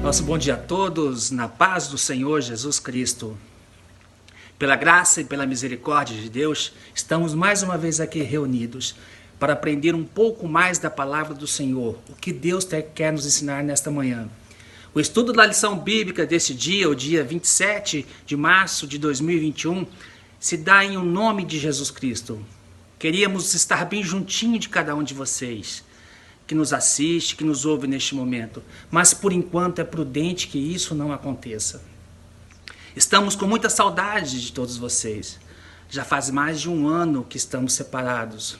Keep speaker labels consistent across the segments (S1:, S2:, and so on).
S1: Nosso bom dia a todos, na paz do Senhor Jesus Cristo. Pela graça e pela misericórdia de Deus, estamos mais uma vez aqui reunidos para aprender um pouco mais da palavra do Senhor, o que Deus quer nos ensinar nesta manhã. O estudo da lição bíblica deste dia, o dia 27 de março de 2021, se dá em o nome de Jesus Cristo. Queríamos estar bem juntinho de cada um de vocês, que nos assiste, que nos ouve neste momento, mas por enquanto é prudente que isso não aconteça. Estamos com muita saudade de todos vocês. Já faz mais de um ano que estamos separados.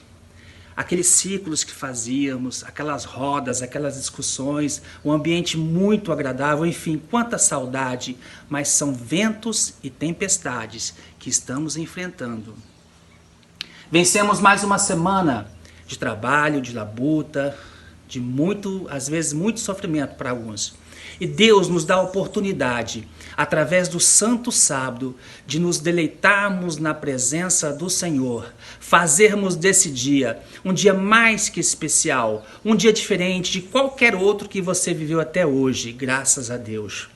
S1: Aqueles ciclos que fazíamos, aquelas rodas, aquelas discussões, um ambiente muito agradável, enfim, quanta saudade, mas são ventos e tempestades que estamos enfrentando. Vencemos mais uma semana de trabalho, de labuta, de às vezes muito sofrimento para alguns. E Deus nos dá a oportunidade, através do Santo Sábado, de nos deleitarmos na presença do Senhor, fazermos desse dia um dia mais que especial, um dia diferente de qualquer outro que você viveu até hoje, graças a Deus.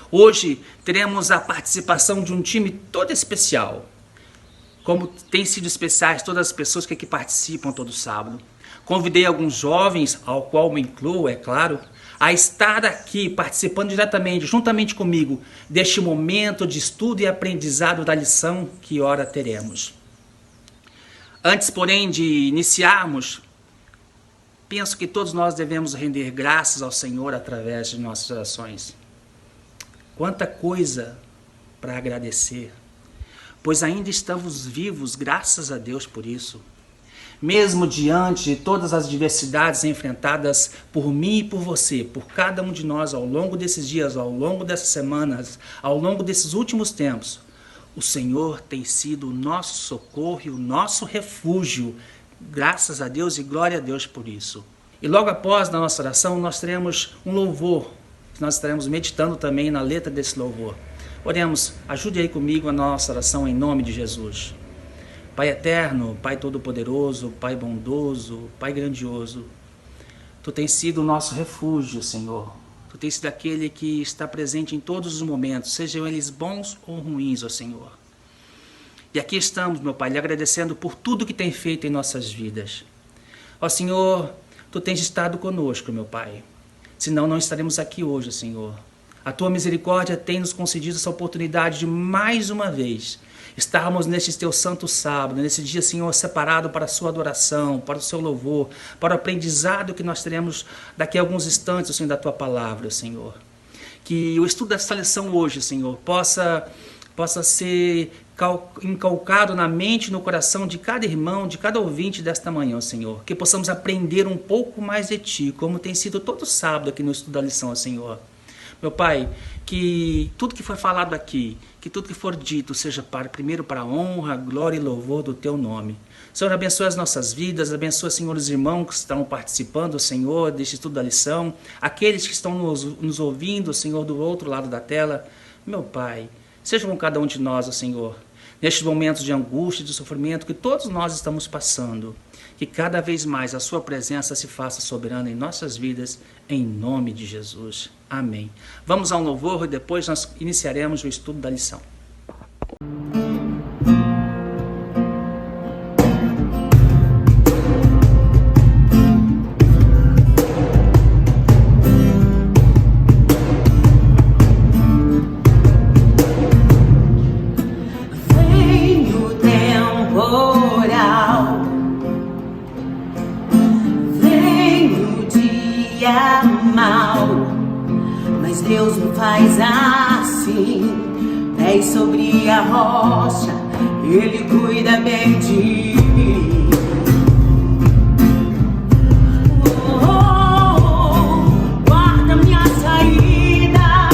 S1: Hoje teremos a participação de um time todo especial, como tem sido especiais todas as pessoas que aqui participam todo sábado. Convidei alguns jovens, ao qual me incluo, é claro, a estar aqui participando diretamente, juntamente comigo, deste momento de estudo e aprendizado da lição que ora teremos. Antes, porém, de iniciarmos, penso que todos nós devemos render graças ao Senhor através de nossas orações. Quanta coisa para agradecer, pois ainda estamos vivos, graças a Deus por isso. Mesmo diante de todas as diversidades enfrentadas por mim e por você, por cada um de nós ao longo desses dias, ao longo dessas semanas, ao longo desses últimos tempos, o Senhor tem sido o nosso socorro e o nosso refúgio. Graças a Deus e glória a Deus por isso. E logo após a nossa oração, nós teremos um louvor, que nós estaremos meditando também na letra desse louvor. Oremos, ajude aí comigo a nossa oração em nome de Jesus. Pai eterno, Pai todo-poderoso, Pai bondoso, Pai grandioso, Tu tens sido o nosso refúgio, Senhor. Tu tens sido aquele que está presente em todos os momentos, sejam eles bons ou ruins, ó Senhor. E aqui estamos, meu Pai, lhe agradecendo por tudo que tem feito em nossas vidas. Ó Senhor, Tu tens estado conosco, meu Pai. Senão não estaremos aqui hoje, Senhor. A Tua misericórdia tem nos concedido essa oportunidade de mais uma vez estarmos neste Teu santo sábado, nesse dia, Senhor, separado para a Sua adoração, para o Seu louvor, para o aprendizado que nós teremos daqui a alguns instantes, Senhor, da Tua palavra, Senhor. Que o estudo dessa lição hoje, Senhor, possa ser inculcado na mente e no coração de cada irmão, de cada ouvinte desta manhã, Senhor. Que possamos aprender um pouco mais de Ti, como tem sido todo sábado aqui no estudo da lição, Senhor. Meu Pai, que tudo que for falado aqui, que tudo que for dito seja primeiro para a honra, glória e louvor do Teu nome. Senhor, abençoe as nossas vidas, abençoe, Senhor, os irmãos que estão participando, Senhor, deste estudo da lição, aqueles que estão nos ouvindo, Senhor, do outro lado da tela. Meu Pai, seja com cada um de nós, Senhor, nestes momentos de angústia e de sofrimento que todos nós estamos passando. Que cada vez mais a Sua presença se faça soberana em nossas vidas, em nome de Jesus. Amém. Vamos ao louvor e depois nós iniciaremos o estudo da lição.
S2: Deus não faz assim, pés sobre a rocha, Ele cuida bem de mim. Guarda minha saída,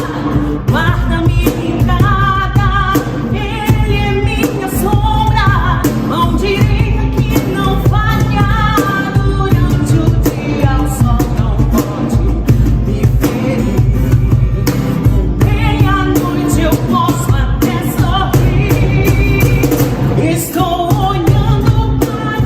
S2: guarda minha entrada, Ele é minha sombra, mão direita que não falha. Durante o dia o sol não pode me ferir. Meia-noite eu posso até sorrir. Estou olhando para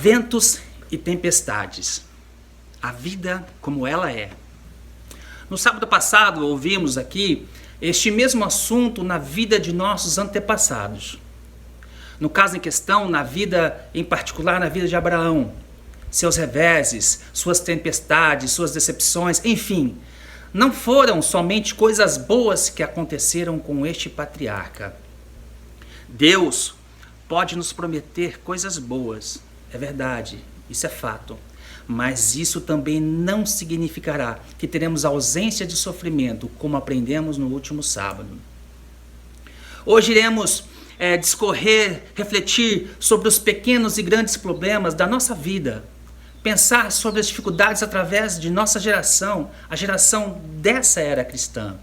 S1: Ventos e tempestades. A vida como ela é. No sábado passado ouvimos aqui este mesmo assunto na vida de nossos antepassados. No caso em questão, na vida, em particular na vida de Abraão. Seus reveses, suas tempestades, suas decepções, enfim. Não foram somente coisas boas que aconteceram com este patriarca. Deus pode nos prometer coisas boas, é verdade, isso é fato. Mas isso também não significará que teremos ausência de sofrimento, como aprendemos no último sábado. Hoje iremos discorrer, refletir sobre os pequenos e grandes problemas da nossa vida. Pensar sobre as dificuldades através de nossa geração, a geração dessa era cristã.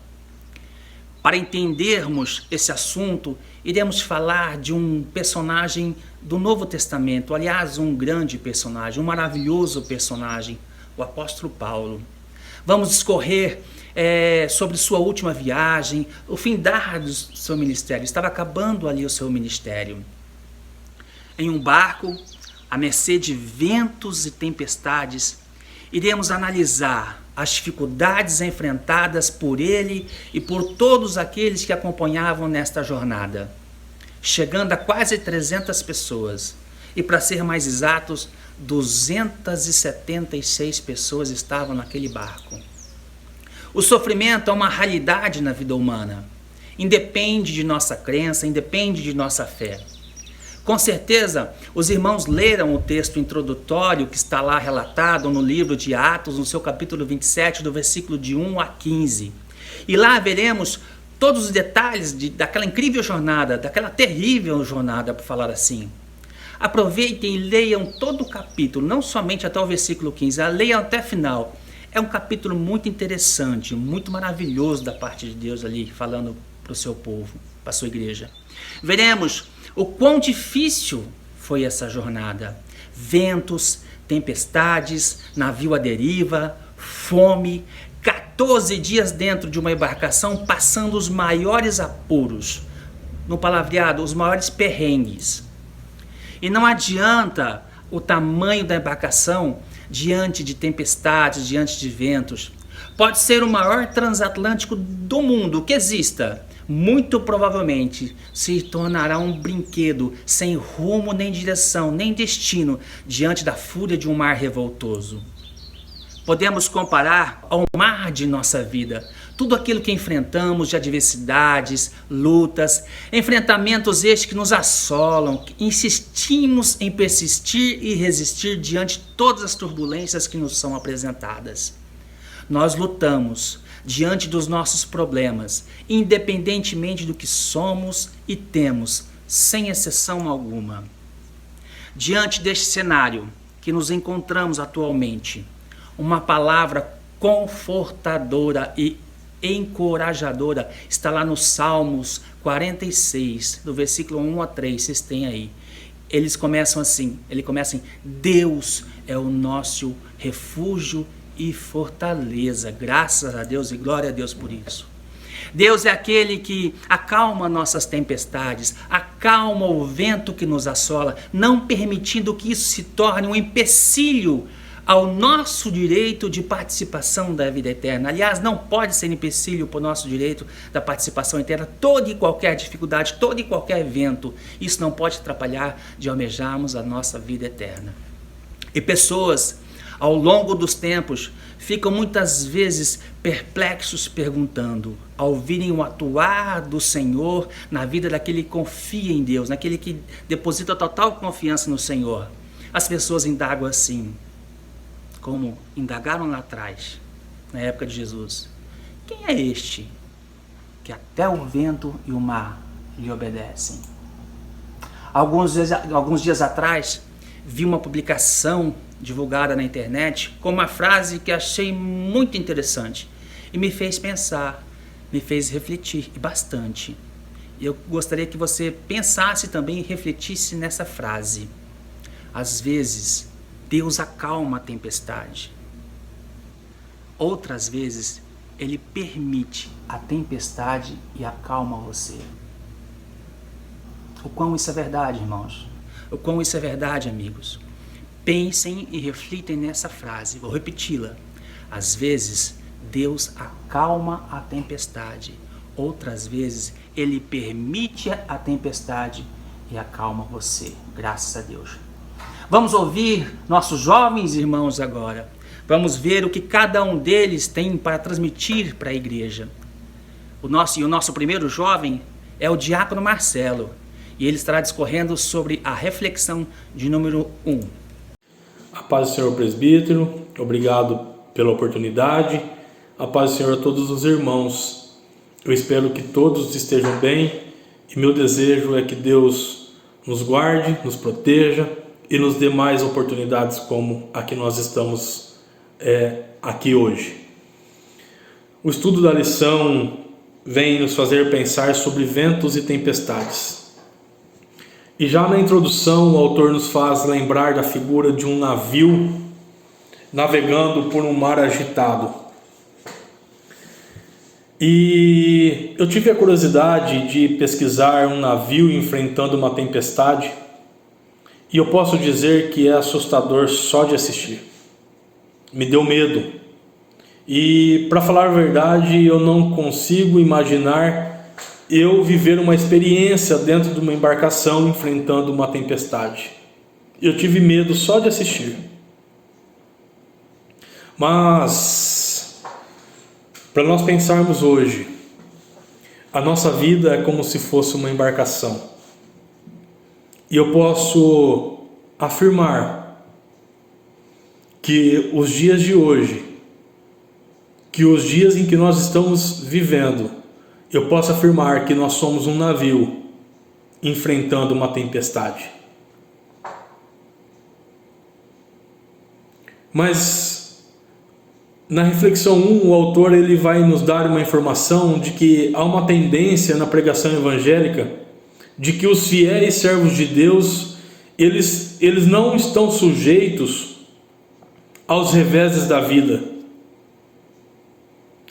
S1: Para entendermos esse assunto, iremos falar de um personagem do Novo Testamento, aliás, um grande personagem, um maravilhoso personagem, o apóstolo Paulo. Vamos discorrer sobre sua última viagem, o findar do seu ministério, estava acabando ali o seu ministério. Em um barco, à mercê de ventos e tempestades, iremos analisar as dificuldades enfrentadas por ele e por todos aqueles que acompanhavam nesta jornada, chegando a quase 300 pessoas. E para ser mais exatos, 276 pessoas estavam naquele barco. O sofrimento é uma realidade na vida humana. Independe de nossa crença, independe de nossa fé. Com certeza, os irmãos leram o texto introdutório que está lá relatado no livro de Atos, no seu capítulo 27, do versículo de 1 a 15. E lá veremos todos os detalhes daquela incrível jornada, daquela terrível jornada, por falar assim. Aproveitem e leiam todo o capítulo, não somente até o versículo 15, leiam até o final. É um capítulo muito interessante, muito maravilhoso da parte de Deus ali, falando para o seu povo, para a sua igreja. Veremos o quão difícil foi essa jornada. Ventos, tempestades, navio à deriva, fome, 14 dias dentro de uma embarcação passando os maiores apuros. No palavreado, os maiores perrengues. E não adianta o tamanho da embarcação diante de tempestades, diante de ventos. Pode ser o maior transatlântico do mundo que exista. Muito provavelmente se tornará um brinquedo sem rumo, nem direção, nem destino diante da fúria de um mar revoltoso. Podemos comparar ao mar de nossa vida, tudo aquilo que enfrentamos de adversidades, lutas, enfrentamentos estes que nos assolam, que insistimos em persistir e resistir diante de todas as turbulências que nos são apresentadas. Nós lutamos diante dos nossos problemas, independentemente do que somos e temos, sem exceção alguma. Diante deste cenário que nos encontramos atualmente, uma palavra confortadora e encorajadora está lá no Salmos 46, do versículo 1 a 3, vocês têm aí. Ele começa assim, Deus é o nosso refúgio e fortaleza, graças a Deus e glória a Deus por isso. Deus é aquele que acalma nossas tempestades, acalma o vento que nos assola, não permitindo que isso se torne um empecilho ao nosso direito de participação da vida eterna. Aliás, não pode ser empecilho para o nosso direito da participação eterna. Toda e qualquer dificuldade, todo e qualquer evento, isso não pode atrapalhar de almejarmos a nossa vida eterna. E pessoas, ao longo dos tempos, ficam muitas vezes perplexos perguntando, ao virem o atuar do Senhor na vida daquele que confia em Deus, naquele que deposita total confiança no Senhor. As pessoas indagam assim, como indagaram lá atrás, na época de Jesus. Quem é este que até o vento e o mar lhe obedecem? Alguns dias atrás, vi uma publicação divulgada na internet com uma frase que achei muito interessante e me fez pensar, me fez refletir bastante. Eu gostaria que você pensasse também e refletisse nessa frase. Às vezes, Deus acalma a tempestade. Outras vezes, Ele permite a tempestade e acalma você. O quão isso é verdade, irmãos? O quão isso é verdade, amigos? Pensem e reflitem nessa frase, vou repeti-la. Às vezes, Deus acalma a tempestade. Outras vezes, Ele permite a tempestade e acalma você. Graças a Deus. Vamos ouvir nossos jovens irmãos agora. Vamos ver o que cada um deles tem para transmitir para a igreja. O nosso primeiro jovem é o diácono Marcelo. E ele estará discorrendo sobre a reflexão de número 1.
S3: A paz do Senhor presbítero, obrigado pela oportunidade. A paz do Senhor a todos os irmãos. Eu espero que todos estejam bem e meu desejo é que Deus nos guarde, nos proteja e nos dê mais oportunidades como a que nós estamos aqui hoje. O estudo da lição vem nos fazer pensar sobre ventos e tempestades. E já na introdução o autor nos faz lembrar da figura de um navio navegando por um mar agitado. E eu tive a curiosidade de pesquisar um navio enfrentando uma tempestade e eu posso dizer que é assustador só de assistir. Me deu medo. E para falar a verdade, eu não consigo imaginar eu viver uma experiência dentro de uma embarcação enfrentando uma tempestade. Eu tive medo só de assistir. Mas, para nós pensarmos hoje, a nossa vida é como se fosse uma embarcação. E eu posso afirmar que os dias de hoje, que os dias em que nós estamos vivendo, eu posso afirmar que nós somos um navio enfrentando uma tempestade. Mas na reflexão 1, o autor ele vai nos dar uma informação de que há uma tendência na pregação evangélica de que os fiéis servos de Deus, eles não estão sujeitos aos reveses da vida.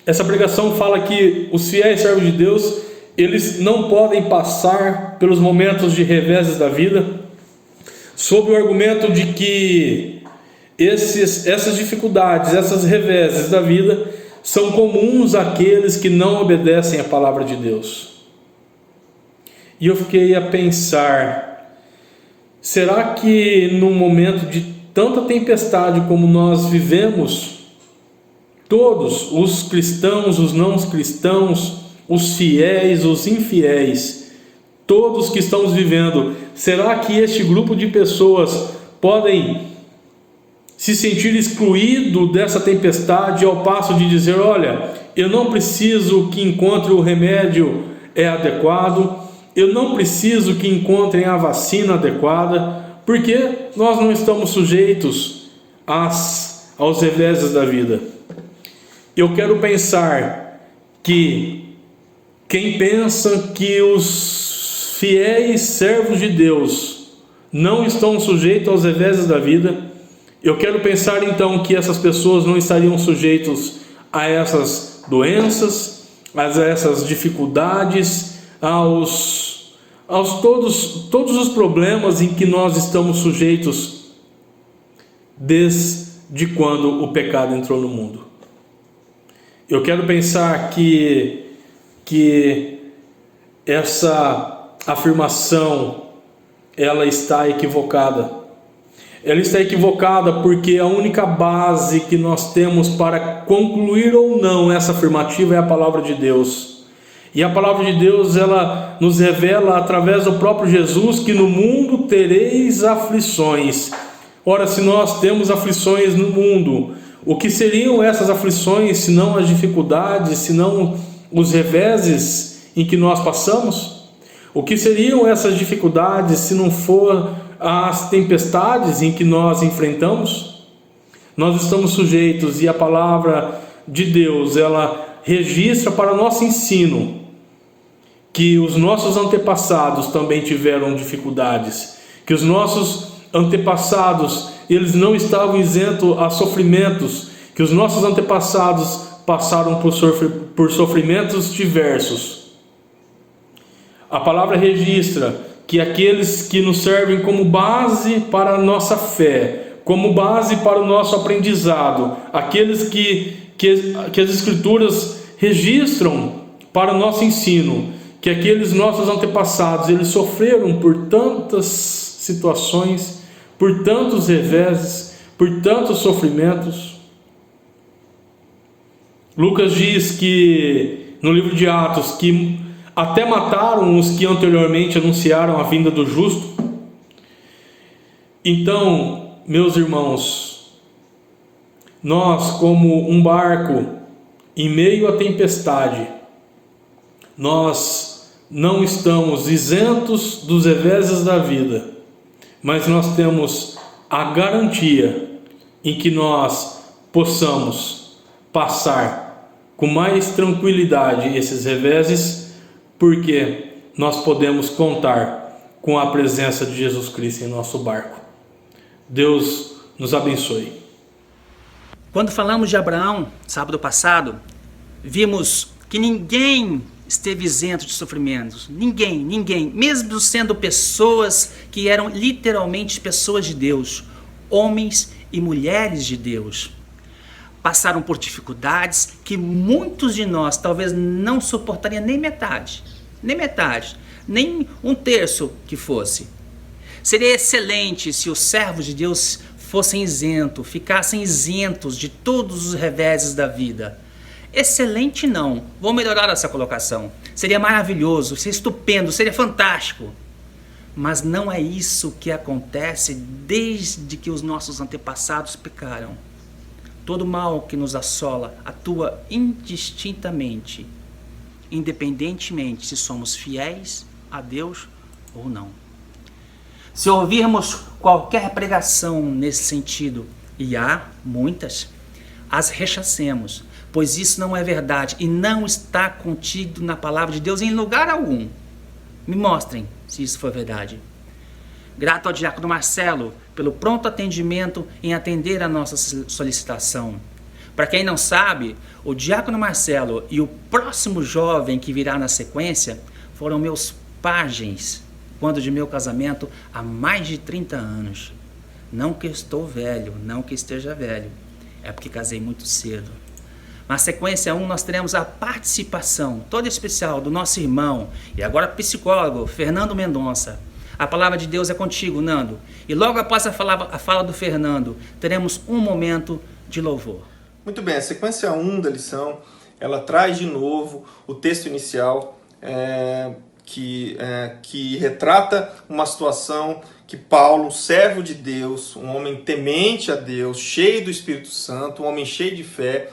S3: Essa pregação fala que os fiéis servos de Deus, eles não podem passar pelos momentos de reveses da vida, sob o argumento de que essas dificuldades, essas reveses da vida, são comuns àqueles que não obedecem à palavra de Deus. E eu fiquei a pensar, será que num momento de tanta tempestade como nós vivemos, todos, os cristãos, os não cristãos, os fiéis, os infiéis, todos que estamos vivendo, será que este grupo de pessoas podem se sentir excluído dessa tempestade ao passo de dizer, olha, eu não preciso que encontre o remédio adequado, eu não preciso que encontrem a vacina adequada, porque nós não estamos sujeitos aos reveses da vida. Eu quero pensar que quem pensa que os fiéis servos de Deus não estão sujeitos aos reveses da vida, eu quero pensar então que essas pessoas não estariam sujeitos a essas doenças, a essas dificuldades, aos todos os problemas em que nós estamos sujeitos desde quando o pecado entrou no mundo. Eu quero pensar que essa afirmação ela está equivocada. Ela está equivocada porque a única base que nós temos para concluir ou não essa afirmativa é a palavra de Deus. E a palavra de Deus ela nos revela através do próprio Jesus que no mundo tereis aflições. Ora, se nós temos aflições no mundo, o que seriam essas aflições, se não as dificuldades, se não os reveses em que nós passamos? O que seriam essas dificuldades, se não for as tempestades em que nós enfrentamos? Nós estamos sujeitos, e a palavra de Deus, ela registra para nosso ensino, que os nossos antepassados também tiveram dificuldades, que os nossos antepassados, eles não estavam isentos a sofrimentos, que os nossos antepassados passaram por sofrimentos diversos. A palavra registra que aqueles que nos servem como base para a nossa fé, como base para o nosso aprendizado, aqueles que as Escrituras registram para o nosso ensino, que aqueles nossos antepassados, eles sofreram por tantas situações, por tantos reveses, por tantos sofrimentos. Lucas diz que, no livro de Atos, que até mataram os que anteriormente anunciaram a vinda do justo. Então, meus irmãos, nós, como um barco em meio à tempestade, nós não estamos isentos dos reveses da vida, mas nós temos a garantia em que nós possamos passar com mais tranquilidade esses reveses, porque nós podemos contar com a presença de Jesus Cristo em nosso barco. Deus nos abençoe.
S1: Quando falamos de Abraão, sábado passado, vimos que ninguém esteve isento de sofrimentos. Ninguém, mesmo sendo pessoas que eram literalmente pessoas de Deus, homens e mulheres de Deus. Passaram por dificuldades que muitos de nós talvez não suportariam nem metade, nem um terço que fosse. Seria excelente se os servos de Deus ficassem isentos de todos os reveses da vida. Excelente não, vou melhorar essa colocação. Seria maravilhoso, seria estupendo, seria fantástico. Mas não é isso que acontece desde que os nossos antepassados pecaram. Todo mal que nos assola atua indistintamente, independentemente se somos fiéis a Deus ou não. Se ouvirmos qualquer pregação nesse sentido, e há muitas, as rechacemos, pois isso não é verdade e não está contido na palavra de Deus em lugar algum. Me mostrem se isso for verdade. Grato ao diácono Marcelo pelo pronto atendimento em atender a nossa solicitação. Para quem não sabe, o diácono Marcelo e o próximo jovem que virá na sequência foram meus pajens quando de meu casamento há mais de 30 anos. Não que eu estou velho, não que esteja velho, é porque casei muito cedo. Na sequência 1 nós teremos a participação toda especial do nosso irmão e agora psicólogo Fernando Mendonça. A palavra de Deus é contigo, Nando. E logo após a fala do Fernando, teremos um momento de louvor.
S4: Muito bem, a sequência 1 da lição, ela traz de novo o texto inicial que retrata uma situação que Paulo, servo de Deus, um homem temente a Deus, cheio do Espírito Santo, um homem cheio de fé,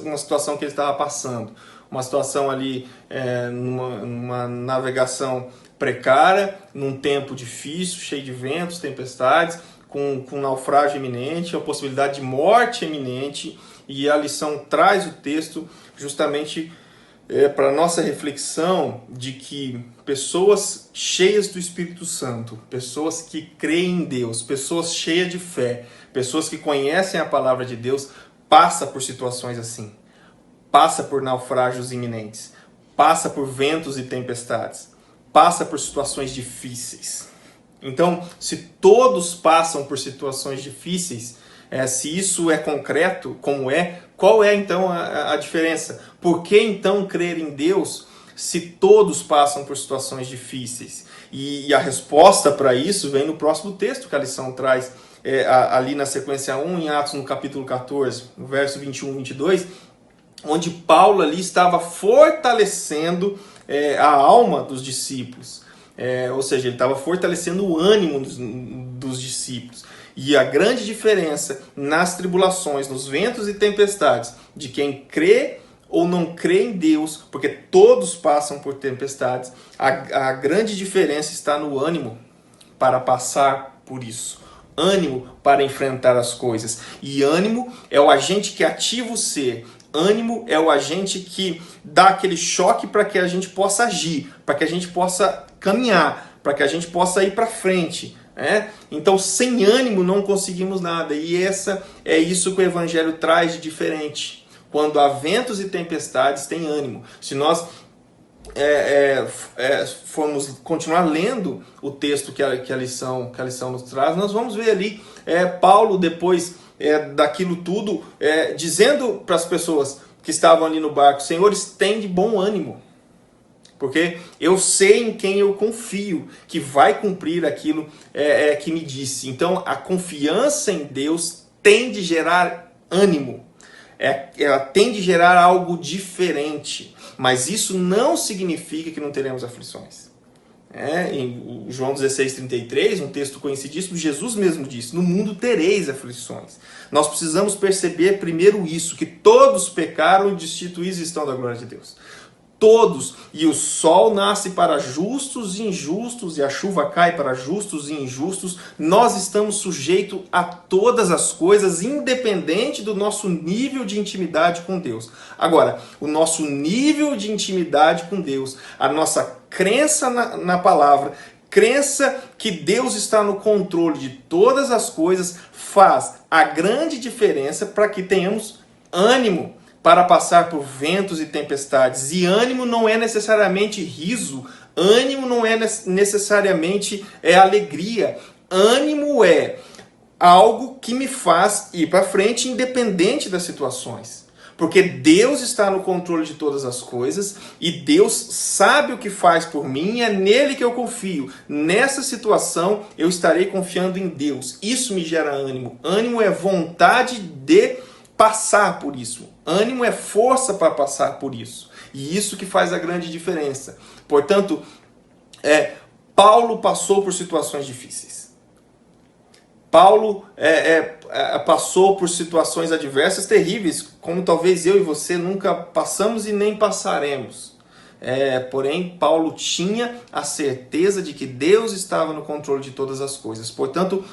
S4: uma situação que ele estava passando. Uma situação ali, numa navegação precária, num tempo difícil, cheio de ventos, tempestades, com naufrágio iminente, a possibilidade de morte iminente, e a lição traz o texto justamente para a nossa reflexão de que pessoas cheias do Espírito Santo, pessoas que creem em Deus, pessoas cheias de fé, pessoas que conhecem a palavra de Deus, passa por situações assim, passa por naufrágios iminentes, passa por ventos e tempestades, passa por situações difíceis. Então, se todos passam por situações difíceis, se isso é concreto, como é, qual é então a diferença? Por que então crer em Deus se todos passam por situações difíceis? E a resposta para isso vem no próximo texto que a lição traz, ali na sequência 1, em Atos, no capítulo 14, no verso 21 e 22, onde Paulo ali estava fortalecendo a alma dos discípulos. Ou seja, ele estava fortalecendo o ânimo dos discípulos. E a grande diferença nas tribulações, nos ventos e tempestades, de quem crê ou não crê em Deus, porque todos passam por tempestades, a grande diferença está no ânimo para passar por isso. Ânimo para enfrentar as coisas. E ânimo é o agente que ativa o ser. Ânimo é o agente que dá aquele choque para que a gente possa agir, para que a gente possa caminhar, para que a gente possa ir para frente. Então, sem ânimo não conseguimos nada. E é isso que o Evangelho traz de diferente. Quando há ventos e tempestades, tem ânimo. Se nós formos continuar lendo o texto que a lição nos traz, nós vamos ver ali Paulo, depois daquilo tudo, dizendo para as pessoas que estavam ali no barco: senhores, tem de bom ânimo, porque eu sei em quem eu confio, que vai cumprir aquilo que me disse. Então, a confiança em Deus tem de gerar ânimo, ela tem de gerar algo diferente, mas isso não significa que não teremos aflições. Em João 16:33, um texto conhecidíssimo, Jesus mesmo disse: no mundo tereis aflições. Nós precisamos perceber primeiro isso, que todos pecaram e destituídos estão da glória de Deus. Todos. E o sol nasce para justos e injustos, e a chuva cai para justos e injustos. Nós estamos sujeitos a todas as coisas, independente do nosso nível de intimidade com Deus. Agora, o nosso nível de intimidade com Deus, a nossa crença na palavra, crença que Deus está no controle de todas as coisas, faz a grande diferença para que tenhamos ânimo para passar por ventos e tempestades. E ânimo não é necessariamente riso, ânimo não é necessariamente alegria. Ânimo é algo que me faz ir para frente independente das situações. Porque Deus está no controle de todas as coisas e Deus sabe o que faz por mim, é nele que eu confio. Nessa situação eu estarei confiando em Deus. Isso me gera ânimo. Ânimo é vontade de passar por isso. Ânimo é força para passar por isso. E isso que faz a grande diferença. Portanto, Paulo passou por situações difíceis. Paulo passou por situações adversas terríveis, como talvez eu e você nunca passamos e nem passaremos. Porém, Paulo tinha a certeza de que Deus estava no controle de todas as coisas. Portanto,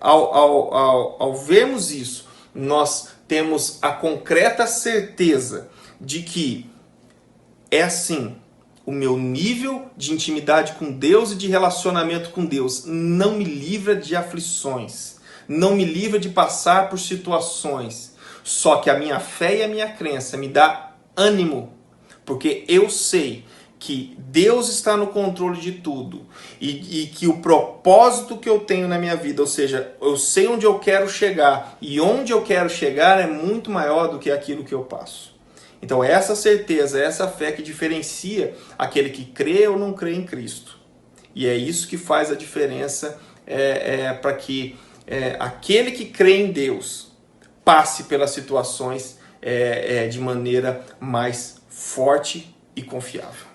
S4: ao vermos isso, nós temos a concreta certeza de que é assim: o meu nível de intimidade com Deus e de relacionamento com Deus não me livra de aflições, não me livra de passar por situações. Só que a minha fé e a minha crença me dá ânimo, porque eu sei que Deus está no controle de tudo e que o propósito que eu tenho na minha vida, ou seja, eu sei onde eu quero chegar e onde eu quero chegar é muito maior do que aquilo que eu passo. Então essa certeza, essa fé que diferencia aquele que crê ou não crê em Cristo. E é isso que faz a diferença para que aquele que crê em Deus passe pelas situações de maneira mais forte e confiável.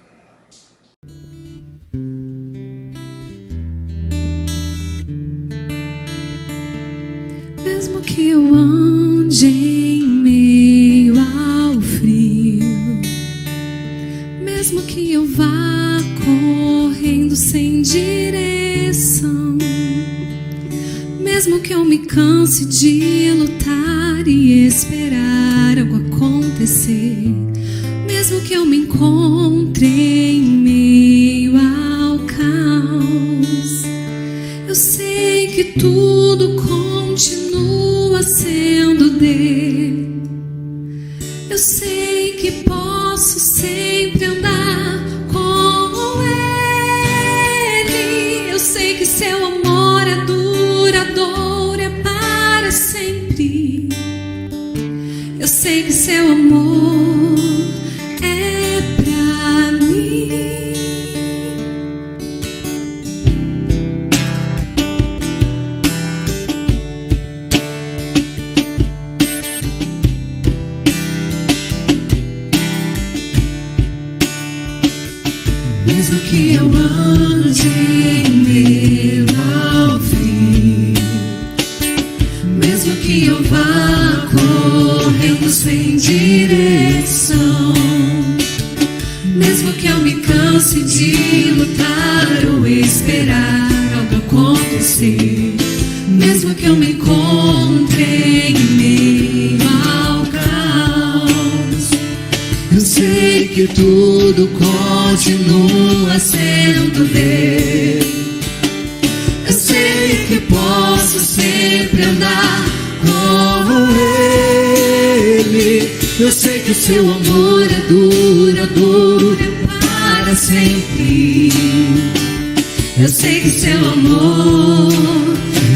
S2: Mesmo que eu ande em meio ao frio, mesmo que eu vá correndo sem direção, mesmo que eu me canse de lutar e esperar algo acontecer, mesmo que eu me encontre em meio ao caos, eu sei que tudo continua sendo dele. Eu sei que posso sempre andar com ele. Eu sei que seu amor é duradouro, é para sempre. Eu sei que seu amor é pra mim. Mesmo que eu ande em meio ao frio, mesmo que eu vá correndo sem direção, mesmo que eu me canse de lutar ou esperar algo acontecer, mesmo que eu me encontre em meio ao caos, eu sei que tudo continua sendo dele. Eu sei que posso sempre andar com ele. Eu sei que o seu amor é duradouro, é para sempre. Eu sei que seu amor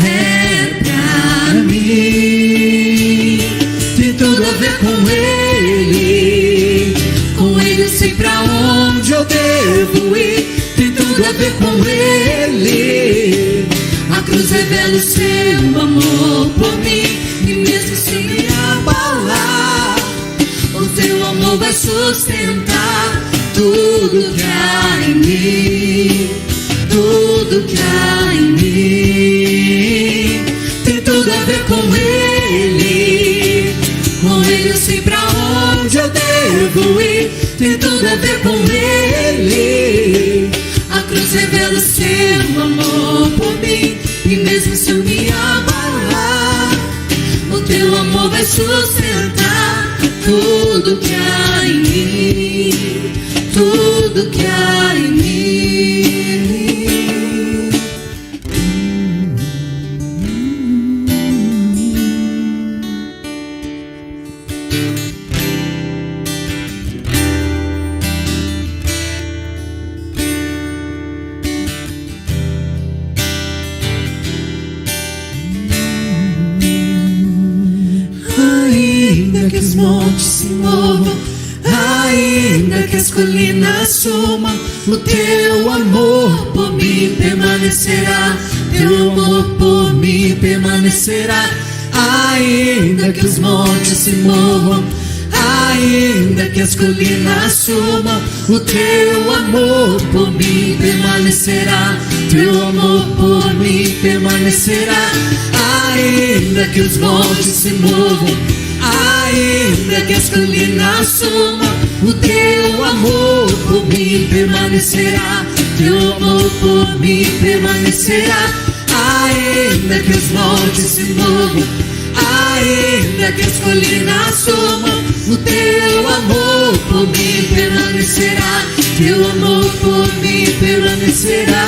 S2: é pra mim. Tem tudo a ver com Ele. Com Ele eu sei pra onde eu devo ir. Tem tudo a ver com Ele. A cruz revela o seu amor por mim. E mesmo sem me abalar, o teu amor vai sustentar tudo que há em mim. Tudo que há em mim. Tem tudo a ver com Ele. Com Ele eu sei pra onde eu devo ir. Tem tudo a ver com Ele. A cruz revela o seu amor por mim. E mesmo se eu me abalar, o teu amor vai sustentar tudo que há em mim. Tudo que há em mim. Ainda que os montes se movam, ainda que as colinas sumam, o teu amor por mim permanecerá. Teu amor por mim permanecerá. Ainda que os montes se movam, ainda que as colinas sumam, o teu amor por mim permanecerá. Teu amor por mim permanecerá. Ainda que os montes se movam, ainda que as colinas sumam, o teu amor por mim permanecerá. Teu amor por mim permanecerá. Ainda que os montes se movam, ainda que as colinas sumam, o teu amor por mim permanecerá. Teu amor por mim permanecerá.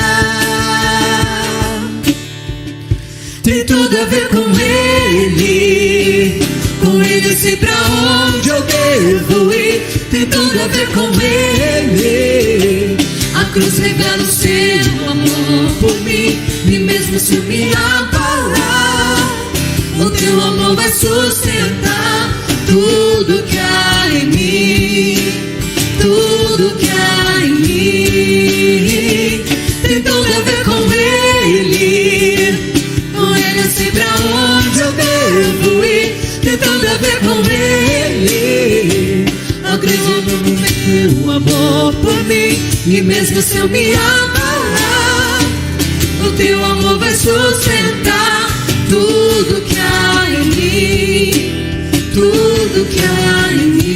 S2: Tem tudo a ver com Ele. Com Ele eu sei pra onde eu devo ir. Tem tudo a ver com Ele. A cruz revela o seu amor por mim. E mesmo se eu me abalar, o teu amor vai sustentar tudo que há em mim. Tudo que há em mim. Tem tudo a ver com Ele. Com Ele eu sei pra onde eu devo ir. Tem tudo a ver com Ele. Acredito no teu amor por mim. E mesmo se eu me abalar, o teu amor vai sustentar tudo que há em mim. Tudo que há em mim.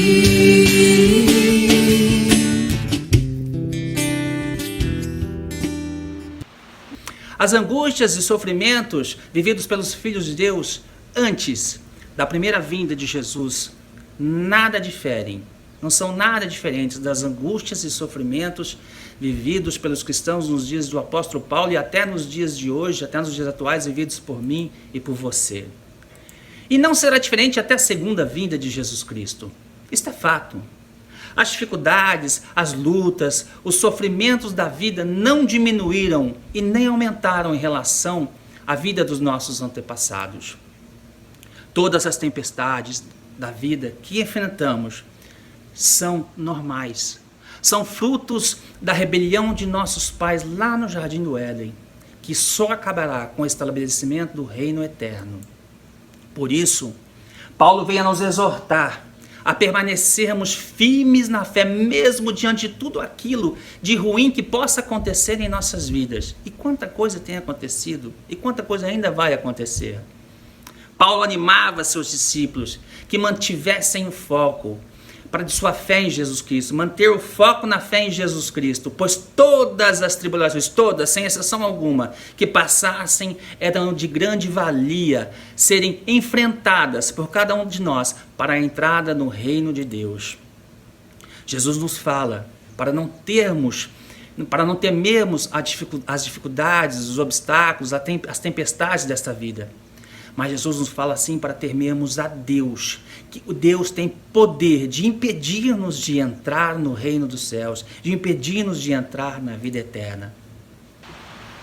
S1: As angústias e sofrimentos vividos pelos filhos de Deus antes da primeira vinda de Jesus nada diferem, não são nada diferentes das angústias e sofrimentos vividos pelos cristãos nos dias do apóstolo Paulo e até nos dias de hoje, até nos dias atuais, vividos por mim e por você. E não será diferente até a segunda vinda de Jesus Cristo. Isto é fato. As dificuldades, as lutas, os sofrimentos da vida não diminuíram e nem aumentaram em relação à vida dos nossos antepassados. Todas as tempestades da vida que enfrentamos são normais. São frutos da rebelião de nossos pais lá no Jardim do Éden, que só acabará com o estabelecimento do reino eterno. Por isso, Paulo vem a nos exortar a permanecermos firmes na fé, mesmo diante de tudo aquilo de ruim que possa acontecer em nossas vidas. E quanta coisa tem acontecido, e quanta coisa ainda vai acontecer. Paulo animava seus discípulos que mantivessem o foco para sua fé em Jesus Cristo, manter o foco na fé em Jesus Cristo, pois todas as tribulações, todas, sem exceção alguma, que passassem eram de grande valia serem enfrentadas por cada um de nós para a entrada no reino de Deus. Jesus nos fala para não temermos as dificuldades, os obstáculos, as tempestades desta vida, Mas Jesus nos fala assim para temermos a Deus, que o Deus tem poder de impedir-nos de entrar no reino dos céus, de impedir-nos de entrar na vida eterna.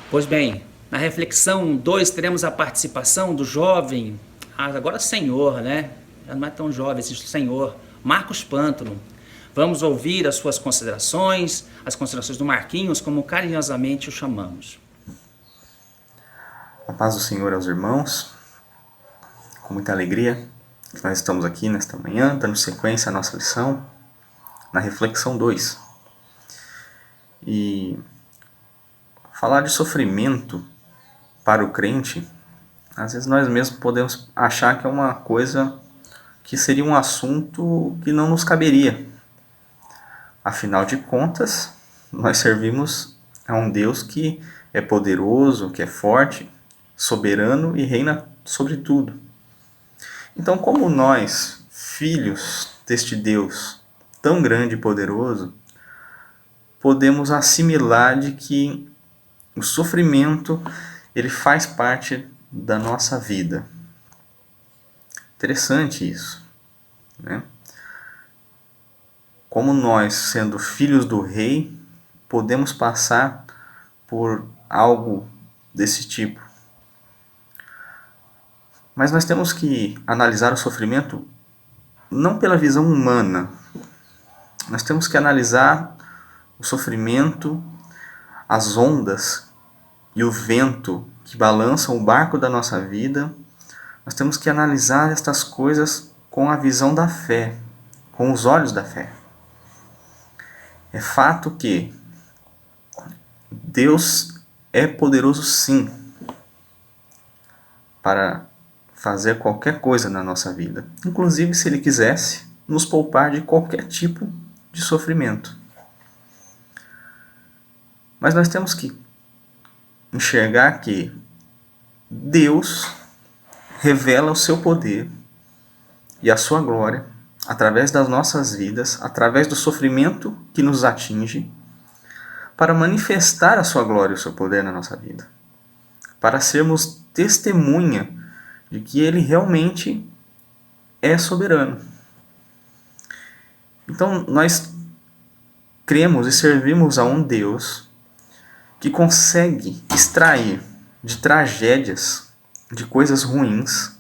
S1: Pois bem, na reflexão 2 teremos a participação do jovem, agora senhor, né? Já não é tão jovem esse senhor, Marcos Pântano. Vamos ouvir as suas considerações, as considerações do Marquinhos, como carinhosamente o chamamos.
S5: A paz do Senhor aos irmãos, com muita alegria que nós estamos aqui nesta manhã, dando sequência à nossa lição, na reflexão 2. E falar de sofrimento para o crente, às vezes nós mesmos podemos achar que é uma coisa que seria um assunto que não nos caberia. Afinal de contas, nós servimos a um Deus que é poderoso, que é forte, soberano e reina sobre tudo. Então, como nós, filhos deste Deus tão grande e poderoso, podemos assimilar de que o sofrimento ele faz parte da nossa vida. Interessante isso, né? Como nós, sendo filhos do rei, podemos passar por algo desse tipo. Mas nós temos que analisar o sofrimento não pela visão humana. Nós temos que analisar o sofrimento, as ondas e o vento que balançam o barco da nossa vida. Nós temos que analisar estas coisas com a visão da fé, com os olhos da fé. É fato que Deus é poderoso sim para fazer qualquer coisa na nossa vida, inclusive se Ele quisesse nos poupar de qualquer tipo de sofrimento. Mas nós temos que enxergar que Deus revela o seu poder e a sua glória através das nossas vidas, através do sofrimento que nos atinge, para manifestar a sua glória e o seu poder na nossa vida, para sermos testemunha de que Ele realmente é soberano. Então nós cremos e servimos a um Deus que consegue extrair de tragédias, de coisas ruins,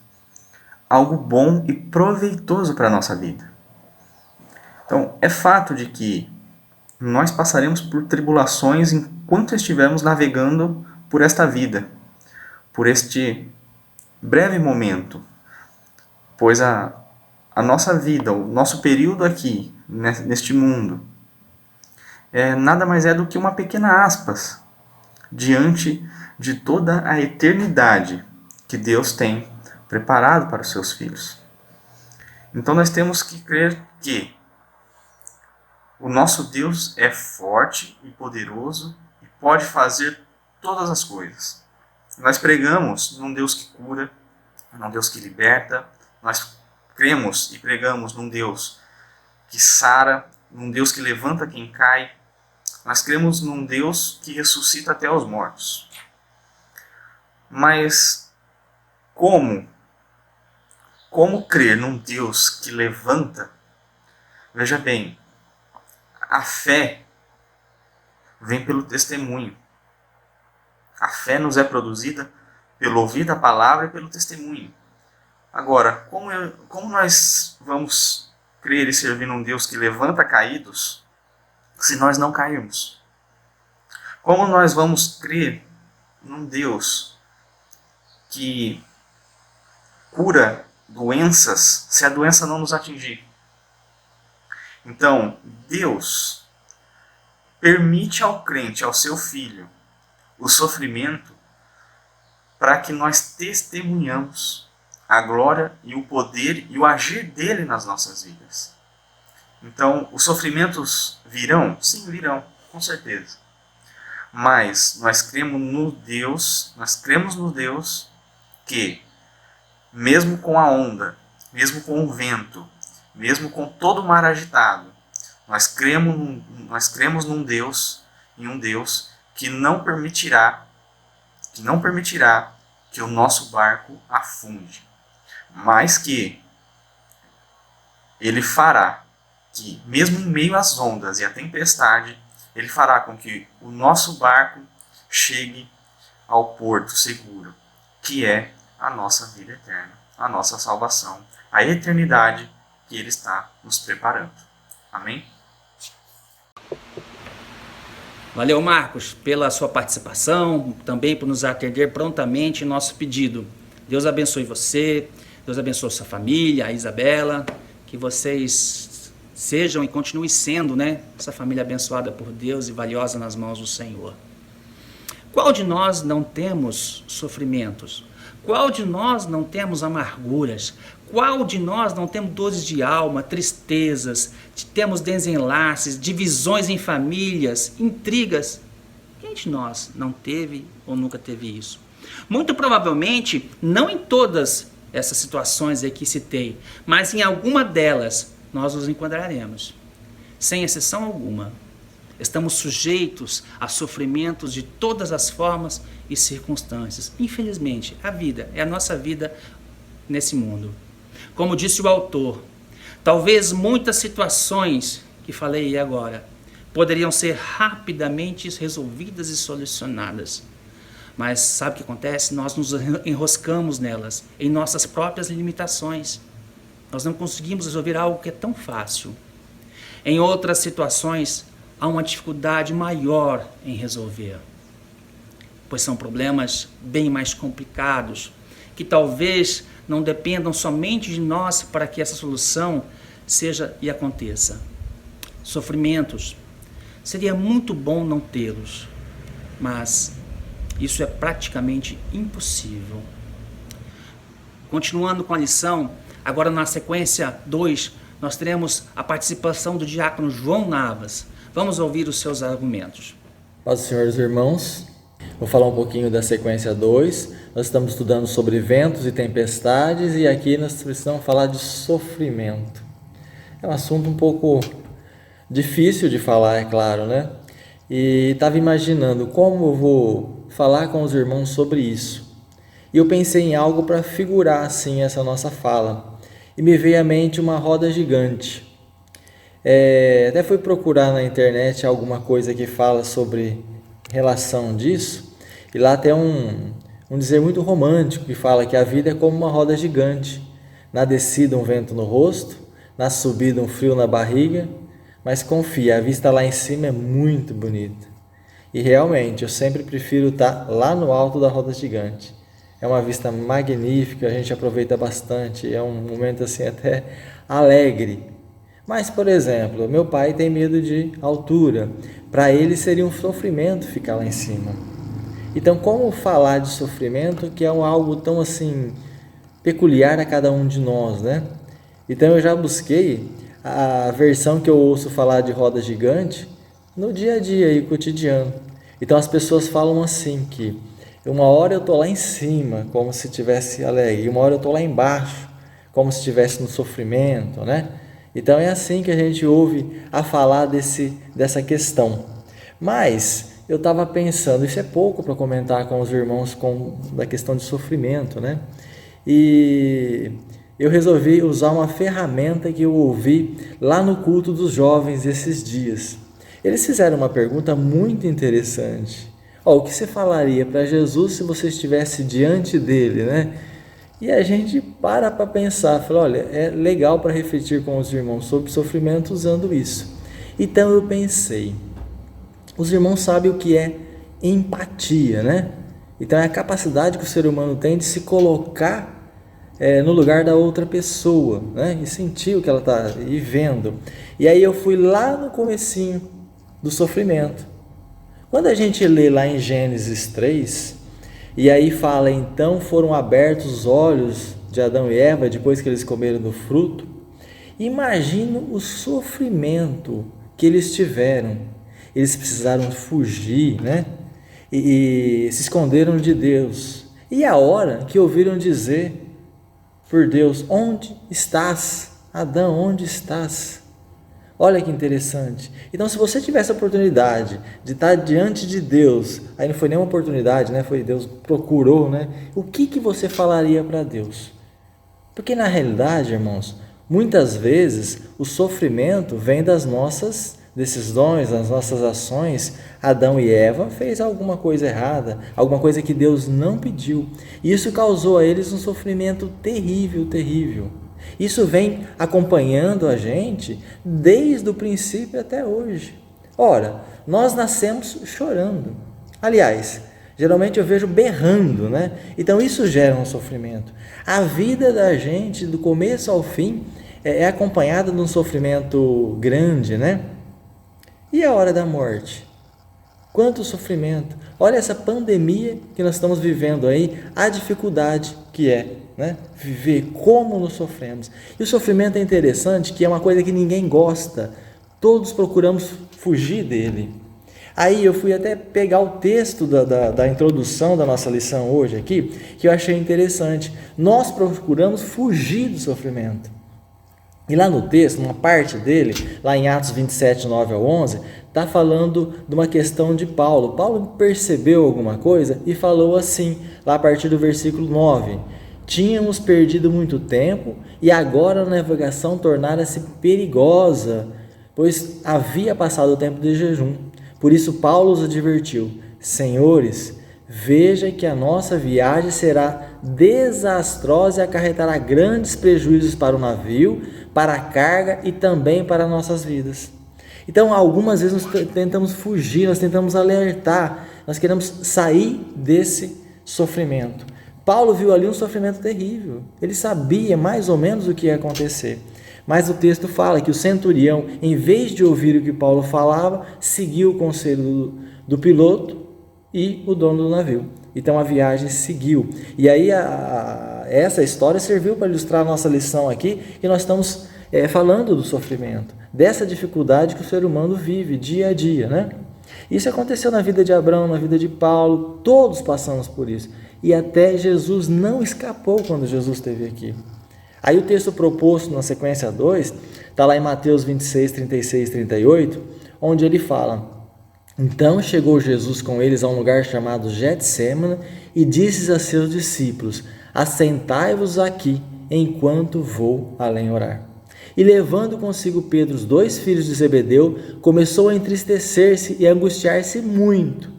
S5: algo bom e proveitoso para a nossa vida. Então é fato de que nós passaremos por tribulações enquanto estivermos navegando por esta vida, por este breve momento, pois a nossa vida, o nosso período aqui, neste mundo, nada mais é do que uma pequena aspas diante de toda a eternidade que Deus tem preparado para os seus filhos. Então nós temos que crer que o nosso Deus é forte e poderoso e pode fazer todas as coisas. Nós pregamos num Deus que cura, num Deus que liberta, nós cremos e pregamos num Deus que sara, num Deus que levanta quem cai, nós cremos num Deus que ressuscita até os mortos. Mas como crer num Deus que levanta? Veja bem, a fé vem pelo testemunho. A fé nos é produzida pelo ouvir da palavra e pelo testemunho. Agora, como nós vamos crer e servir num Deus que levanta caídos se nós não cairmos? Como nós vamos crer num Deus que cura doenças se a doença não nos atingir? Então, Deus permite ao crente, ao seu filho, o sofrimento para que nós testemunhamos a glória e o poder e o agir dele nas nossas vidas. Então, os sofrimentos virão? Sim, virão, com certeza. Mas nós cremos no Deus que, mesmo com a onda, mesmo com o vento, mesmo com todo o mar agitado, nós cremos num Deus, em um Deus que não permitirá que o nosso barco afunde, mas que Ele fará que, mesmo em meio às ondas e à tempestade, Ele fará com que o nosso barco chegue ao porto seguro, que é a nossa vida eterna, a nossa salvação, a eternidade que Ele está nos preparando. Amém?
S1: Valeu, Marcos, pela sua participação, também por nos atender prontamente em nosso pedido. Deus abençoe você, Deus abençoe sua família, a Isabela, que vocês sejam e continuem sendo, né, essa família abençoada por Deus e valiosa nas mãos do Senhor. Qual de nós não temos sofrimentos? Qual de nós não temos amarguras? Qual de nós não temos dores de alma, tristezas, temos desenlaces, divisões em famílias, intrigas? Quem de nós não teve ou nunca teve isso? Muito provavelmente, não em todas essas situações aí que citei, mas em alguma delas nós nos enquadraremos. Sem exceção alguma. Estamos sujeitos a sofrimentos de todas as formas e circunstâncias. Infelizmente, a vida é a nossa vida nesse mundo. Como disse o autor, talvez muitas situações que falei agora poderiam ser rapidamente resolvidas e solucionadas. Mas sabe o que acontece? Nós nos enroscamos nelas, em nossas próprias limitações. Nós não conseguimos resolver algo que é tão fácil. Em outras situações, há uma dificuldade maior em resolver, pois são problemas bem mais complicados, que talvez não dependam somente de nós para que essa solução seja e aconteça. Sofrimentos, seria muito bom não tê-los, mas isso é praticamente impossível. Continuando com a lição, agora na sequência 2, nós teremos a participação do diácono João Navas. Vamos ouvir os seus argumentos.
S6: Paz do Senhor, os irmãos. Vou falar um pouquinho da sequência 2. Nós estamos estudando sobre ventos e tempestades e aqui nós precisamos falar de sofrimento. É um assunto um pouco difícil de falar, é claro, né? E estava imaginando como eu vou falar com os irmãos sobre isso. E eu pensei em algo para figurar assim essa nossa fala. E me veio à mente uma roda gigante. Até fui procurar na internet alguma coisa que fala sobre relação disso, e lá tem um dizer muito romântico que fala que a vida é como uma roda gigante, na descida um vento no rosto, na subida um frio na barriga, mas confia, a vista lá em cima é muito bonita. E realmente eu sempre prefiro estar lá no alto da roda gigante. É uma vista magnífica, a gente aproveita bastante, é um momento assim até alegre. Mas, por exemplo, meu pai tem medo de altura. Para ele seria um sofrimento ficar lá em cima. Então, como falar de sofrimento que é algo tão assim peculiar a cada um de nós, né? Então, eu já busquei a versão que eu ouço falar de roda gigante no dia a dia e cotidiano. Então, as pessoas falam assim que uma hora eu estou lá em cima, como se estivesse alegre, e uma hora eu estou lá embaixo, como se estivesse no sofrimento, né? Então é assim que a gente ouve a falar dessa questão. Mas eu estava pensando, isso é pouco para comentar com os irmãos da questão de sofrimento, né? E eu resolvi usar uma ferramenta que eu ouvi lá no culto dos jovens esses dias. Eles fizeram uma pergunta muito interessante. O que você falaria para Jesus se você estivesse diante dele, né? E a gente para pensar, fala, olha, é legal para refletir com os irmãos sobre sofrimento usando isso. Então eu pensei, os irmãos sabem o que é empatia, né? Então é a capacidade que o ser humano tem de se colocar no lugar da outra pessoa, né? E sentir o que ela está vivendo. E aí eu fui lá no comecinho do sofrimento. Quando a gente lê lá em Gênesis 3... E aí fala, então foram abertos os olhos de Adão e Eva depois que eles comeram do fruto. Imagina o sofrimento que eles tiveram. Eles precisaram fugir, né? E se esconderam de Deus. E a hora que ouviram dizer por Deus, onde estás? Adão, onde estás? Olha que interessante. Então, se você tivesse a oportunidade de estar diante de Deus, aí não foi nenhuma oportunidade, né? Foi Deus procurou, né? O que você falaria para Deus? Porque na realidade, irmãos, muitas vezes o sofrimento vem das nossas decisões, das nossas ações. Adão e Eva fez alguma coisa errada, alguma coisa que Deus não pediu. E isso causou a eles um sofrimento terrível, terrível. Isso vem acompanhando a gente desde o princípio até hoje. Ora, nós nascemos chorando. Aliás, geralmente eu vejo berrando, né? Então isso gera um sofrimento. A vida da gente, do começo ao fim, é acompanhada de um sofrimento grande, né? E a hora da morte? Quanto sofrimento! Olha essa pandemia que nós estamos vivendo aí, a dificuldade que é, né? Viver, como nos sofremos. E o sofrimento é interessante, que é uma coisa que ninguém gosta, todos procuramos fugir dele. Aí eu fui até pegar o texto da introdução da nossa lição hoje aqui, que eu achei interessante. Nós procuramos fugir do sofrimento. E lá no texto, uma parte dele, lá em Atos 27, 9 ao 11, está falando de uma questão de Paulo. Paulo percebeu alguma coisa e falou assim, lá a partir do versículo 9: tínhamos perdido muito tempo e agora a navegação tornara-se perigosa, pois havia passado o tempo de jejum. Por isso Paulo os advertiu: senhores, veja que a nossa viagem será desastrosa e acarretará grandes prejuízos para o navio, para a carga e também para nossas vidas. Então, algumas vezes nós tentamos fugir, nós tentamos alertar, nós queremos sair desse sofrimento. Paulo viu ali um sofrimento terrível, ele sabia mais ou menos o que ia acontecer. Mas o texto fala que o centurião, em vez de ouvir o que Paulo falava, seguiu o conselho do piloto e o dono do navio. Então a viagem seguiu. E aí essa história serviu para ilustrar a nossa lição aqui, que nós estamos falando do sofrimento, dessa dificuldade que o ser humano vive dia a dia, né? Isso aconteceu na vida de Abraão, na vida de Paulo, todos passamos por isso. E até Jesus não escapou quando Jesus esteve aqui. Aí o texto proposto na sequência 2, está lá em Mateus 26, 36 e 38, onde ele fala: então chegou Jesus com eles a um lugar chamado Getsêmani e disse a seus discípulos: assentai-vos aqui, enquanto vou além orar. E levando consigo Pedro, os 2 filhos de Zebedeu, começou a entristecer-se e a angustiar-se muito.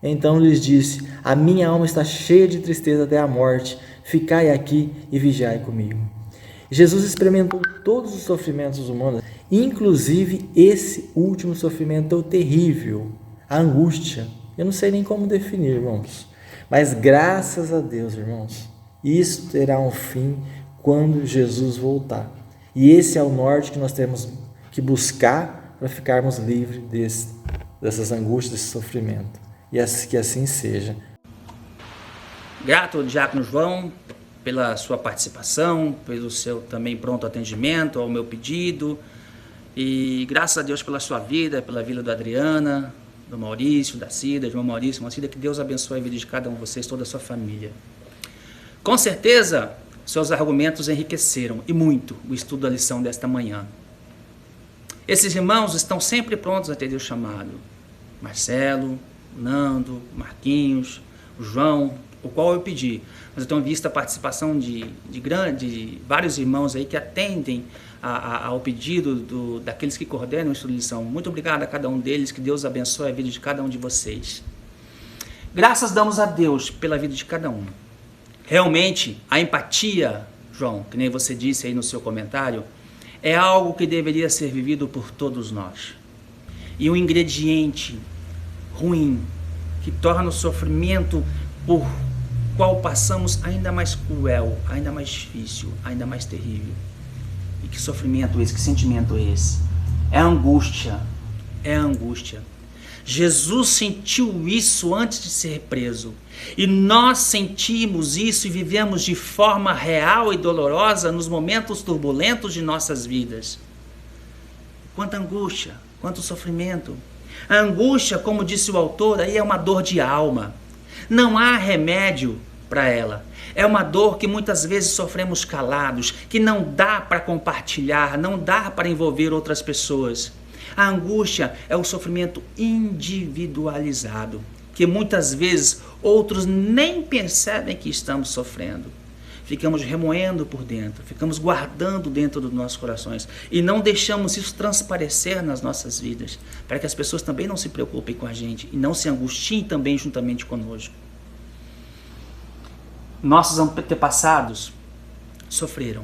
S6: Então lhes disse: a minha alma está cheia de tristeza até a morte, ficai aqui e vigiai comigo. Jesus experimentou todos os sofrimentos humanos, inclusive esse último sofrimento terrível, a angústia. Eu não sei nem como definir, irmãos, mas graças a Deus, irmãos, isso terá um fim quando Jesus voltar. E esse é o norte que nós temos que buscar para ficarmos livres dessas angústias, desse sofrimento. E que assim seja.
S1: Grato, Diácono João, pela sua participação, pelo seu também pronto atendimento ao meu pedido. E graças a Deus pela sua vida, pela vida da Adriana, do Maurício, da Cida, João Maurício, Cida, que Deus abençoe a vida de cada um de vocês, toda a sua família. Com certeza, seus argumentos enriqueceram, e muito, o estudo da lição desta manhã. Esses irmãos estão sempre prontos a atender o chamado. Marcelo, Nando, Marquinhos, o João, o qual eu pedi. Mas eu tenho visto a participação de vários irmãos aí que atendem ao pedido daqueles que coordenam o estudo de lição. Muito obrigado a cada um deles, que Deus abençoe a vida de cada um de vocês. Graças damos a Deus pela vida de cada um. Realmente, a empatia, João, que nem você disse aí no seu comentário, é algo que deveria ser vivido por todos nós. E um ingrediente ruim, que torna o sofrimento por qual passamos ainda mais cruel, ainda mais difícil, ainda mais terrível. E que sofrimento é esse? Que sentimento é esse? É a angústia. É a angústia. Jesus sentiu isso antes de ser preso. E nós sentimos isso e vivemos de forma real e dolorosa nos momentos turbulentos de nossas vidas. Quanta angústia, quanto sofrimento. A angústia, como disse o autor, aí é uma dor de alma. Não há remédio para ela. É uma dor que muitas vezes sofremos calados, que não dá para compartilhar, não dá para envolver outras pessoas. A angústia é o sofrimento individualizado, que muitas vezes outros nem percebem que estamos sofrendo. Ficamos remoendo por dentro, ficamos guardando dentro dos nossos corações e não deixamos isso transparecer nas nossas vidas, para que as pessoas também não se preocupem com a gente e não se angustiem também juntamente conosco. Nossos antepassados sofreram.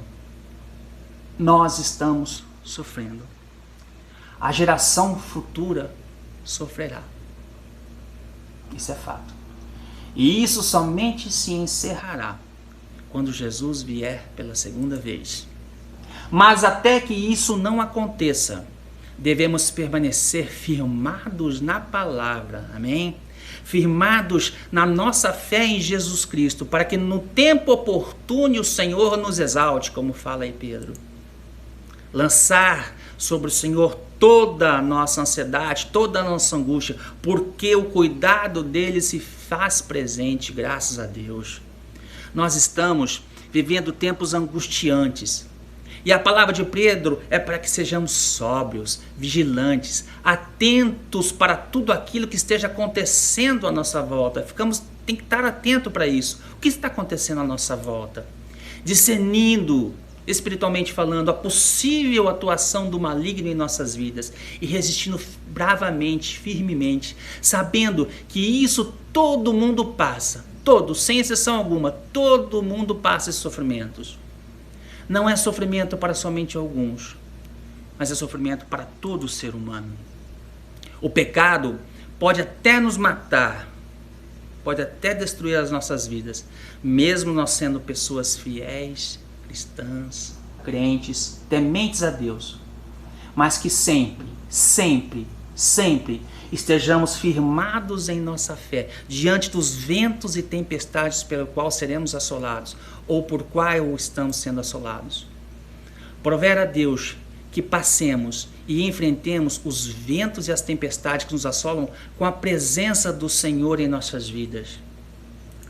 S1: Nós estamos sofrendo. A geração futura sofrerá. Isso é fato. E isso somente se encerrará quando Jesus vier pela segunda vez. Mas até que isso não aconteça, devemos permanecer firmados na palavra, amém? Firmados na nossa fé em Jesus Cristo, para que no tempo oportuno o Senhor nos exalte, como fala aí Pedro. Lançar sobre o Senhor toda a nossa ansiedade, toda a nossa angústia, porque o cuidado dele se faz presente, graças a Deus. Nós estamos vivendo tempos angustiantes. E a palavra de Pedro é para que sejamos sóbrios, vigilantes, atentos para tudo aquilo que esteja acontecendo à nossa volta. Tem que estar atento para isso. O que está acontecendo à nossa volta? Discernindo, espiritualmente falando, a possível atuação do maligno em nossas vidas e resistindo bravamente, firmemente, sabendo que isso todo mundo passa. Todos, sem exceção alguma, todo mundo passa esses sofrimentos. Não é sofrimento para somente alguns, mas é sofrimento para todo ser humano. O pecado pode até nos matar, pode até destruir as nossas vidas, mesmo nós sendo pessoas fiéis, cristãs, crentes, tementes a Deus, mas que sempre, sempre, sempre estejamos firmados em nossa fé, diante dos ventos e tempestades pelo qual seremos assolados, ou por qual estamos sendo assolados. Prover a Deus que passemos e enfrentemos os ventos e as tempestades que nos assolam com a presença do Senhor em nossas vidas.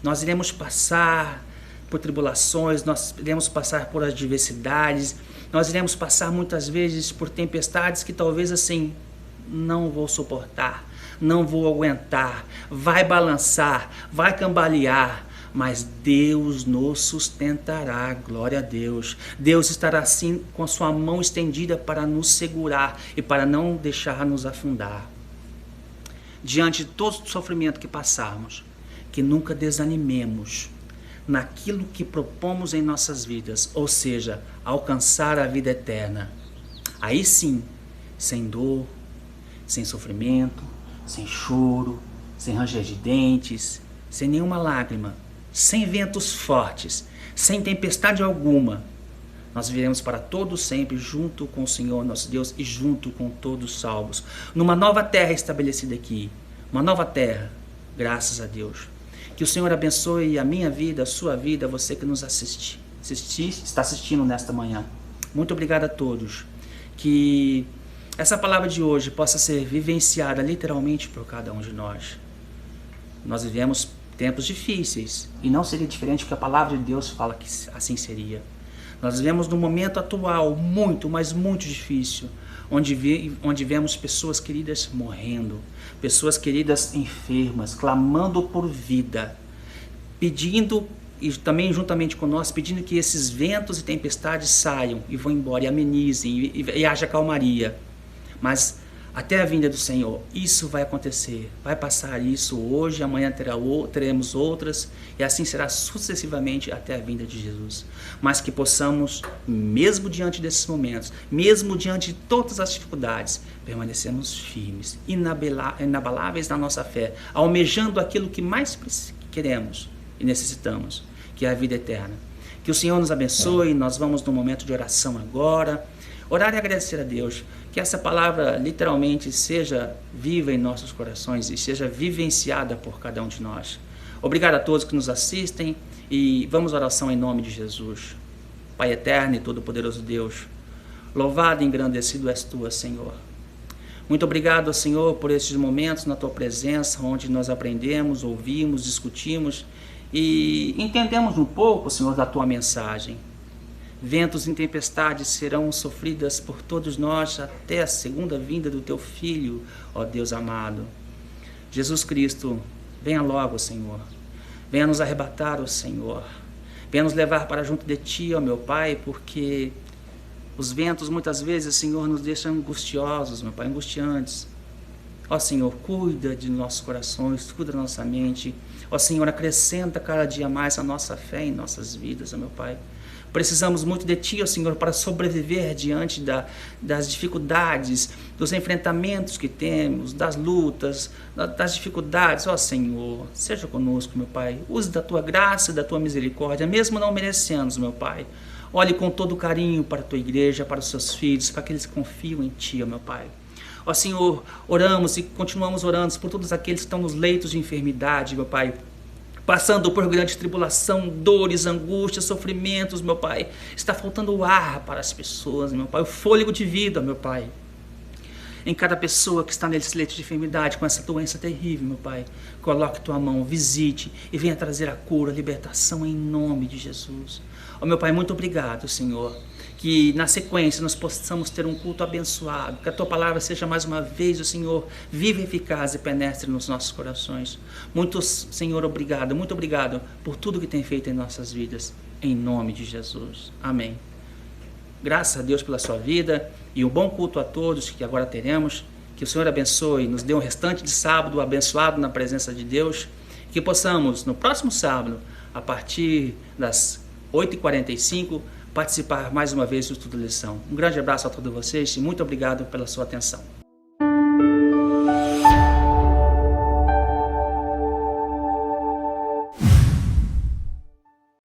S1: Nós iremos passar por tribulações, nós iremos passar por adversidades, nós iremos passar muitas vezes por tempestades que talvez assim, não vou suportar, não vou aguentar, vai balançar, vai cambalear, mas Deus nos sustentará, glória a Deus. Deus estará assim com a sua mão estendida para nos segurar e para não deixar nos afundar. Diante de todo o sofrimento que passarmos, que nunca desanimemos naquilo que propomos em nossas vidas, ou seja, alcançar a vida eterna. Aí sim, sem dor, sem sofrimento, sem choro, sem ranger de dentes, sem nenhuma lágrima, sem ventos fortes, sem tempestade alguma, nós viremos para todo sempre junto com o Senhor nosso Deus e junto com todos os salvos, numa nova terra estabelecida aqui, uma nova terra, graças a Deus. Que o Senhor abençoe a minha vida, a sua vida, você que nos está assistindo nesta manhã. Muito obrigado a todos. Que essa palavra de hoje possa ser vivenciada literalmente por cada um de nós. Nós vivemos tempos difíceis e não seria diferente do que a palavra de Deus fala que assim seria. Nós vivemos num momento atual muito, mas muito difícil, onde vemos pessoas queridas morrendo, pessoas queridas enfermas, clamando por vida, pedindo, e também juntamente com nós, pedindo que esses ventos e tempestades saiam e vão embora e amenizem e haja calmaria. Mas até a vinda do Senhor, isso vai acontecer, vai passar isso hoje, amanhã teremos outras, e assim será sucessivamente até a vinda de Jesus. Mas que possamos, mesmo diante desses momentos, mesmo diante de todas as dificuldades, permanecermos firmes, inabaláveis na nossa fé, almejando aquilo que mais queremos e necessitamos, que é a vida eterna. Que o Senhor nos abençoe. Nós vamos no momento de oração agora, orar e agradecer a Deus, que essa palavra literalmente seja viva em nossos corações e seja vivenciada por cada um de nós. Obrigado a todos que nos assistem e vamos à oração em nome de Jesus. Pai eterno e todo-poderoso Deus, louvado e engrandecido és tu, Senhor. Muito obrigado, Senhor, por estes momentos na tua presença, onde nós aprendemos, ouvimos, discutimos e entendemos um pouco, Senhor, da tua mensagem. Ventos e tempestades serão sofridas por todos nós até a segunda vinda do teu Filho, ó Deus amado. Jesus Cristo, venha logo, Senhor. Venha nos arrebatar, ó Senhor. Venha nos levar para junto de ti, ó meu Pai, porque os ventos muitas vezes, Senhor, nos deixam angustiosos, meu Pai, angustiantes. Ó Senhor, cuida de nossos corações, cuida da nossa mente. Ó Senhor, acrescenta cada dia mais a nossa fé em nossas vidas, ó meu Pai. Precisamos muito de Ti, ó Senhor, para sobreviver diante das dificuldades, dos enfrentamentos que temos, das lutas, das dificuldades. Ó Senhor, seja conosco, meu Pai. Use da Tua graça e da Tua misericórdia, mesmo não merecendo, meu Pai. Olhe com todo carinho para a Tua igreja, para os Seus filhos, para aqueles que confiam em Ti, ó meu Pai. Ó Senhor, oramos e continuamos orando por todos aqueles que estão nos leitos de enfermidade, meu Pai, passando por grande tribulação, dores, angústias, sofrimentos, meu Pai. Está faltando ar para as pessoas, meu Pai, o fôlego de vida, meu Pai. Em cada pessoa que está nesse leito de enfermidade, com essa doença terrível, meu Pai, coloque Tua mão, visite e venha trazer a cura, a libertação em nome de Jesus. Ó meu Pai, muito obrigado, Senhor. Que na sequência nós possamos ter um culto abençoado, que a Tua palavra seja mais uma vez, o Senhor, viva, eficaz e penetre nos nossos corações. Muito, Senhor, obrigado, muito obrigado por tudo que tem feito em nossas vidas, em nome de Jesus. Amém. Graças a Deus pela sua vida e um bom culto a todos que agora teremos. Que o Senhor abençoe, nos dê um restante de sábado abençoado na presença de Deus, que possamos no próximo sábado, a partir das 8h45, participar mais uma vez do Estudo Lição. Um grande abraço a todos vocês e muito obrigado pela sua atenção.